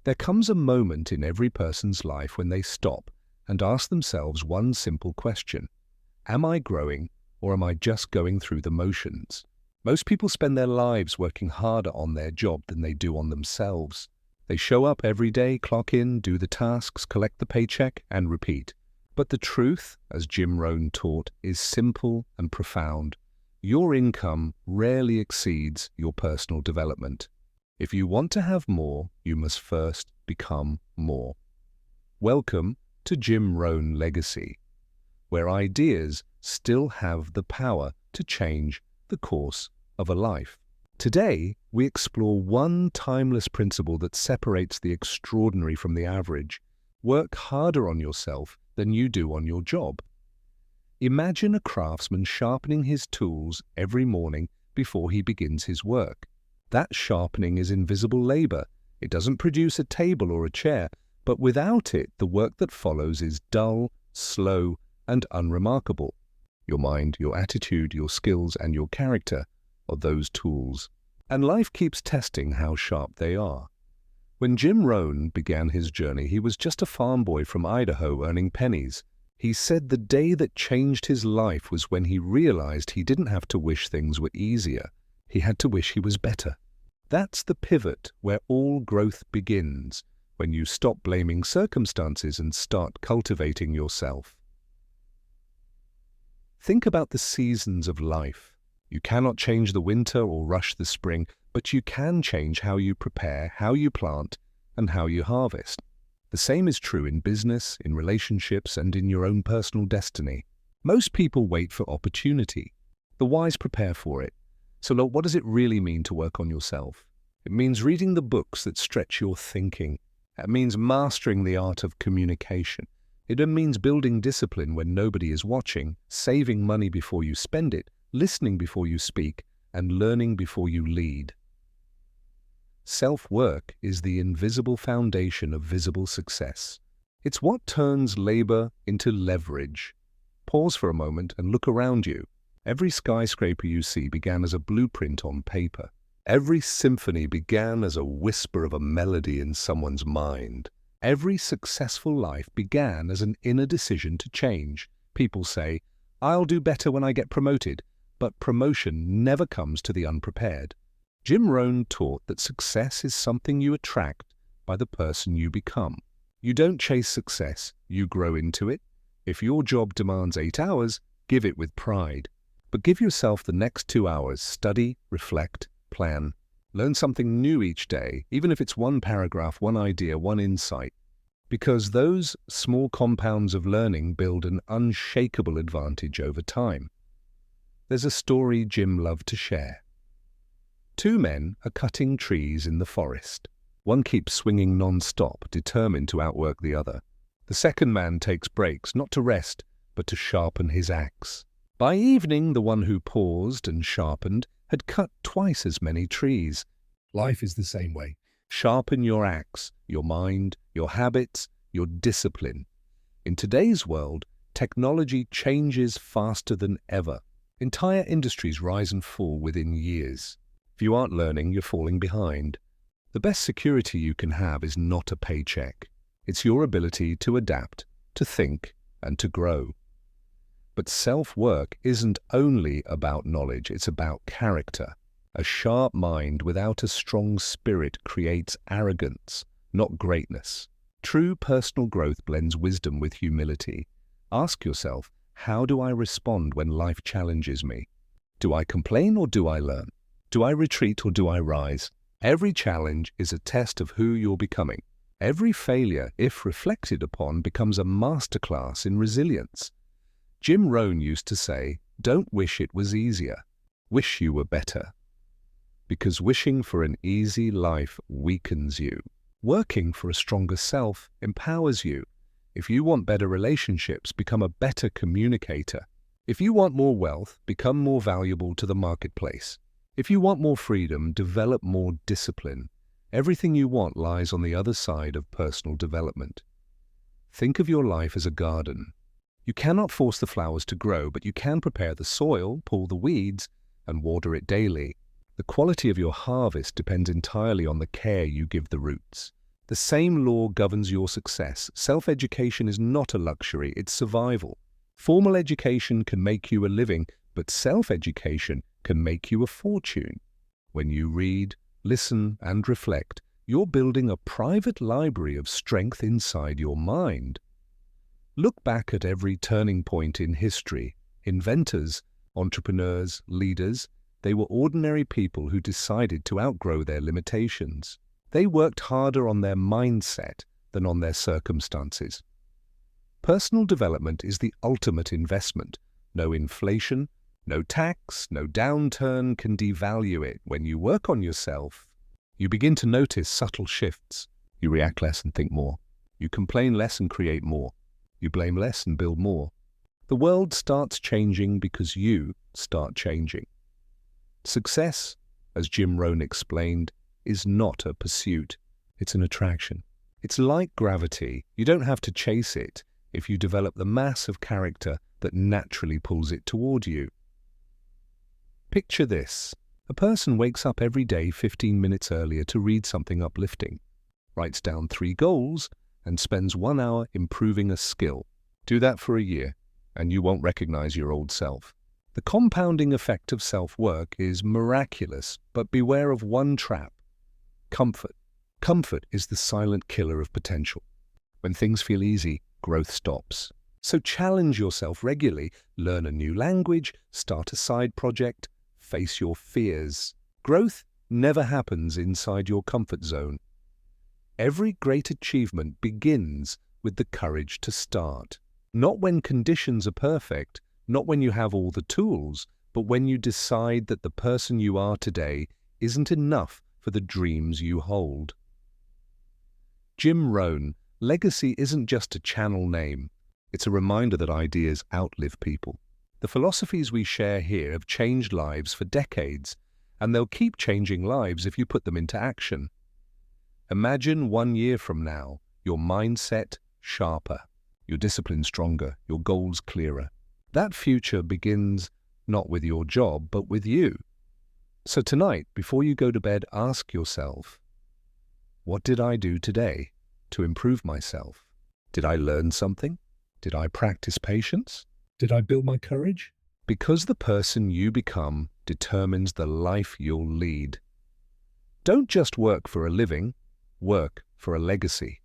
There comes a moment in every person's life when they stop and ask themselves one simple question. Am I growing, or am I just going through the motions? Most people spend their lives working harder on their job than they do on themselves. They show up every day, clock in, do the tasks, collect the paycheck, and repeat. But the truth, as Jim Rohn taught, is simple and profound. Your income rarely exceeds your personal development. If you want to have more, you must first become more. Welcome to Jim Rohn Legacy, where ideas still have the power to change the course of a life. Today, we explore one timeless principle that separates the extraordinary from the average. Work harder on yourself than you do on your job. Imagine a craftsman sharpening his tools every morning before he begins his work. That sharpening is invisible labor. It doesn't produce a table or a chair, but without it, the work that follows is dull, slow, and unremarkable. Your mind, your attitude, your skills, and your character are those tools. And life keeps testing how sharp they are. When Jim Rohn began his journey, he was just a farm boy from Idaho earning pennies. He said the day that changed his life was when he realized he didn't have to wish things were easier. He had to wish he was better. That's the pivot where all growth begins, when you stop blaming circumstances and start cultivating yourself. Think about the seasons of life. You cannot change the winter or rush the spring, but you can change how you prepare, how you plant, and how you harvest. The same is true in business, in relationships, and in your own personal destiny. Most people wait for opportunity. The wise prepare for it. So look, what does it really mean to work on yourself? It means reading the books that stretch your thinking. It means mastering the art of communication. It means building discipline when nobody is watching, saving money before you spend it, listening before you speak, and learning before you lead. Self-work is the invisible foundation of visible success. It's what turns labor into leverage. Pause for a moment and look around you. Every skyscraper you see began as a blueprint on paper. Every symphony began as a whisper of a melody in someone's mind. Every successful life began as an inner decision to change. People say, "I'll do better when I get promoted," but promotion never comes to the unprepared. Jim Rohn taught that success is something you attract by the person you become. You don't chase success, you grow into it. If your job demands 8 hours, give it with pride. But give yourself the next 2 hours, study, reflect, plan. Learn something new each day, even if it's one paragraph, one idea, one insight. Because those small compounds of learning build an unshakable advantage over time. There's a story Jim loved to share. 2 men are cutting trees in the forest. One keeps swinging non-stop, determined to outwork the other. The second man takes breaks, not to rest, but to sharpen his axe. By evening, the one who paused and sharpened had cut twice as many trees. Life is the same way. Sharpen your axe, your mind, your habits, your discipline. In today's world, technology changes faster than ever. Entire industries rise and fall within years. If you aren't learning, you're falling behind. The best security you can have is not a paycheck. It's your ability to adapt, to think, and to grow. But self-work isn't only about knowledge, it's about character. A sharp mind without a strong spirit creates arrogance, not greatness. True personal growth blends wisdom with humility. Ask yourself, how do I respond when life challenges me? Do I complain or do I learn? Do I retreat or do I rise? Every challenge is a test of who you're becoming. Every failure, if reflected upon, becomes a masterclass in resilience. Jim Rohn used to say, "Don't wish it was easier. Wish you were better." Because wishing for an easy life weakens you. Working for a stronger self empowers you. If you want better relationships, become a better communicator. If you want more wealth, become more valuable to the marketplace. If you want more freedom, develop more discipline. Everything you want lies on the other side of personal development. Think of your life as a garden. You cannot force the flowers to grow, but you can prepare the soil, pull the weeds, and water it daily. The quality of your harvest depends entirely on the care you give the roots. The same law governs your success. Self-education is not a luxury, it's survival. Formal education can make you a living, but self-education can make you a fortune. When you read, listen, and reflect, you're building a private library of strength inside your mind. Look back at every turning point in history. Inventors, entrepreneurs, leaders, they were ordinary people who decided to outgrow their limitations. They worked harder on their mindset than on their circumstances. Personal development is the ultimate investment. No inflation, no tax, no downturn can devalue it. When you work on yourself, you begin to notice subtle shifts. You react less and think more. You complain less and create more. You blame less and build more. The world starts changing because you start changing. Success, as Jim Rohn explained, is not a pursuit. It's an attraction. It's like gravity. You don't have to chase it if you develop the mass of character that naturally pulls it toward you. Picture this. A person wakes up every day 15 minutes earlier to read something uplifting, writes down 3 goals, and spends 1 hour improving a skill. Do that for a year, and you won't recognize your old self. The compounding effect of self-work is miraculous, but beware of one trap: comfort. Comfort is the silent killer of potential. When things feel easy, growth stops. So challenge yourself regularly, learn a new language, start a side project, face your fears. Growth never happens inside your comfort zone. Every great achievement begins with the courage to start. Not when conditions are perfect, not when you have all the tools, but when you decide that the person you are today isn't enough for the dreams you hold. Jim Rohn, legacy isn't just a channel name. It's a reminder that ideas outlive people. The philosophies we share here have changed lives for decades, and they'll keep changing lives if you put them into action. Imagine 1 year from now, your mindset sharper, your discipline stronger, your goals clearer. That future begins not with your job, but with you. So tonight, before you go to bed, ask yourself, what did I do today to improve myself? Did I learn something? Did I practice patience? Did I build my courage? Because the person you become determines the life you'll lead. Don't just work for a living, work for a legacy.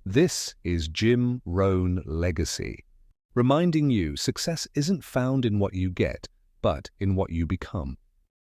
This is Jim Rohn Legacy, reminding you success isn't found in what you get, but in what you become.